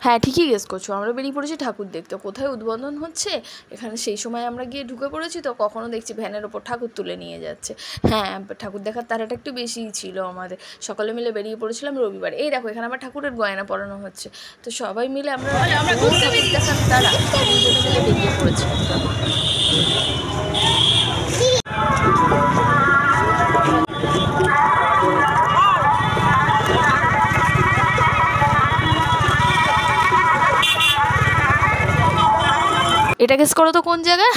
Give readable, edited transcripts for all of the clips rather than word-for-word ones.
হ্যাঁ ঠিকই গেস করছো, আমরা বেরিয়ে পড়েছি ঠাকুর দেখতে। কোথায় উদ্বোধন হচ্ছে এখানে, সেই সময় আমরা গিয়ে ঢুকে পড়েছি। তো কখনো দেখছি ভ্যানের ওপর ঠাকুর তুলে নিয়ে যাচ্ছে। হ্যাঁ ঠাকুর দেখার তারাটা একটু বেশিই ছিল আমাদের। সকলে মিলে বেরিয়ে পড়েছিলাম রবিবার। এই দেখো এখানে আমার ঠাকুরের গয়না পরানো হচ্ছে। তো সবাই মিলে আমরা ঠাকুর দেখার তারা দুজনে মিলে বেরিয়ে পড়েছি। এটা গেস করো তো কোন জায়গা?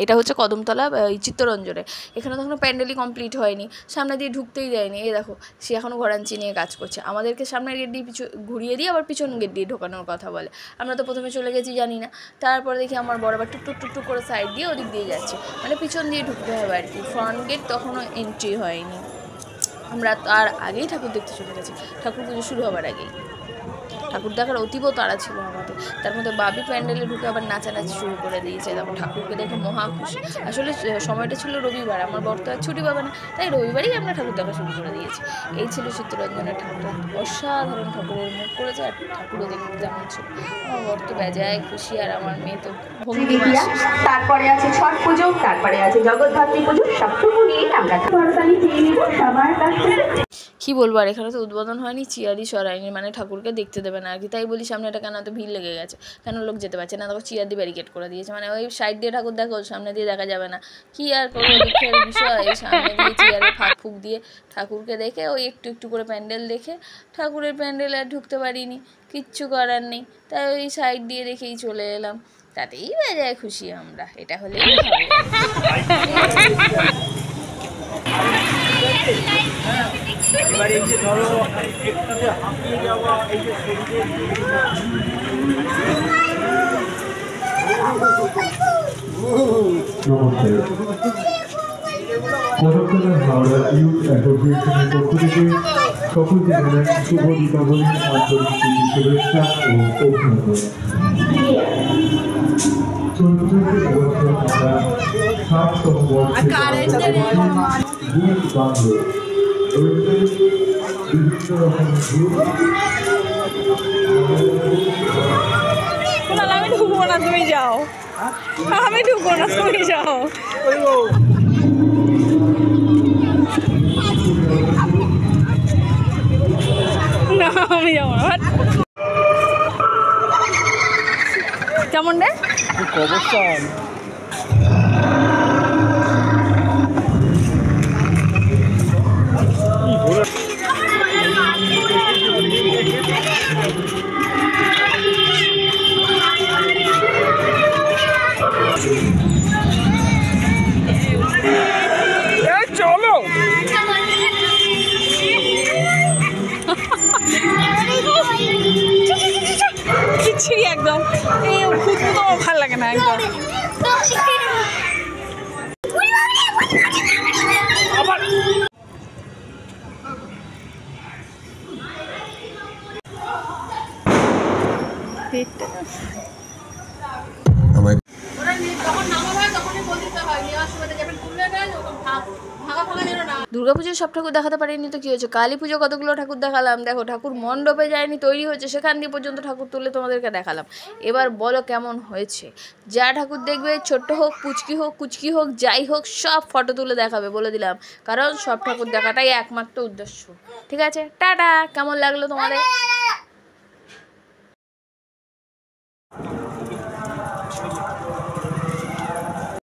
এটা হচ্ছে কদমতলা চিত্তরঞ্জনে। এখানে তখনও প্যান্ডেলই কমপ্লিট হয়নি, সামনে দিয়ে ঢুকতেই দেয়নি। এই দেখো সে এখনও ঘরাঞ্চি নিয়ে কাজ করছে, আমাদেরকে সামনের গেট দিয়ে ঘুরিয়ে দিয়ে আবার পিছন গেট দিয়ে ঢোকানোর কথা বলে। আমরা তো প্রথমে চলে গেছি জানি না, তারপরে দেখি আমার বড় আবার টুকটুক টুকটুক করে সাইড দিয়ে ওদিক দিয়ে যাচ্ছে, মানে পিছন দিয়ে ঢুকতে হবে আর কি। ফ্রন্ট গেট তখনও এন্ট্রি হয়নি। আমরা তার আগেই ঠাকুর দেখতে চলে গেছি, ঠাকুর পুজো শুরু হবার আগেই। ঠাকুর দেখার অতীব তাড়া ছিল আমাদের। তার মধ্যে বাবি প্যান্ডেলে ঢুকে আবার নাচানাচি শুরু করে দিয়েছে। তারপর ঠাকুরকে দেখে মহা খুশি। আসলে সময়টা ছিল রবিবার, আমার বর তো আর ছুটি পাবে না, তাই রবিবারেই আমরা ঠাকুর দেখা শুরু করে দিয়েছি। এই ছিল চিত্তরঞ্জনের ঠাকুর। অসাধারণ ঠাকুরের মুখ করেছে, আর ঠাকুরও দেখতে তেমন ছিল। আমার বর তো বেজায় খুশি, আর আমার মেয়ে তো ভঙ্গিমা। তারপরে আছে ছট পুজো, তারপরে আছে জগদ্ধাত্রী পুজো। সবটুকু নিয়ে আমরা সবার কাছে কী বলবো। আর এখানে তো উদ্বোধন হয়নি, চেয়ারই সরায়নি, মানে ঠাকুরকে দেখতে দেবে না আর কি। তাই বলি সামনে এটা কেন এত ভিড় লেগে গেছে, কেন লোক যেতে পারছে না? দেখো চেয়ার দিয়ে ব্যারিকেড করে দিয়েছে, মানে ওই সাইড দিয়ে ঠাকুর দেখো, সামনে দিয়ে দেখা যাবে না। কী আর করবো, দুঃখের বিষয়। সামনে দিয়ে চেয়ারে ফাঁক ফুক দিয়ে ঠাকুরকে দেখে ওই একটু একটু করে প্যান্ডেল দেখে ঠাকুরের প্যান্ডেলে আর ঢুকতে পারিনি, কিচ্ছু করার নেই। তাই ওই সাইড দিয়ে দেখেই চলে এলাম, তাতেই বেজায় খুশি আমরা। এটা হলেই হবে। এবার এই যে ধরো একটাতে হাঁপিয়ে যাওয়া, এই যে কদমতলা হাওড়া ইউথ অ্যাসোসিয়েশনের পক্ষ থেকে সকলকে জানাই শুভ দীপাবলির আন্তরিক শুভেচ্ছা ও অভিনন্দন। চলতে চলতে এবছর আমরা 7তম বর্ষে গ্রুপ বাঁধব। রয়েছে বিভিন্ন রকমের গ্রুপ। আমি ঢুকবো না, তুমি যাও। আমি ঢুকবো না, তুমি যাও। না আমি যাবো না। কেমন রে কবরস্থান? চলো কিচ্ছু একদম এই খুব তো ভালো লাগে না একদম। দুর্গাপুজোর সব ঠাকুর দেখাতে পারিনি তো কী হয়েছে, কালী পুজো কতগুলো ঠাকুর দেখালাম। দেখো ঠাকুর মণ্ডপে যায়নি, তৈরি হচ্ছে, সেখান দিয়ে পর্যন্ত ঠাকুর তুলে তোমাদেরকে দেখালাম। এবার বলো কেমন হয়েছে। যা ঠাকুর দেখবে, ছোট্ট হোক, পুচকি হোক, কুচকি হোক, যাই হোক, সব ফটো তুলে দেখাবে বলে দিলাম, কারণ সব ঠাকুর দেখাটাই একমাত্র উদ্দেশ্য। ঠিক আছে, টাটা। কেমন লাগলো তোমাদের?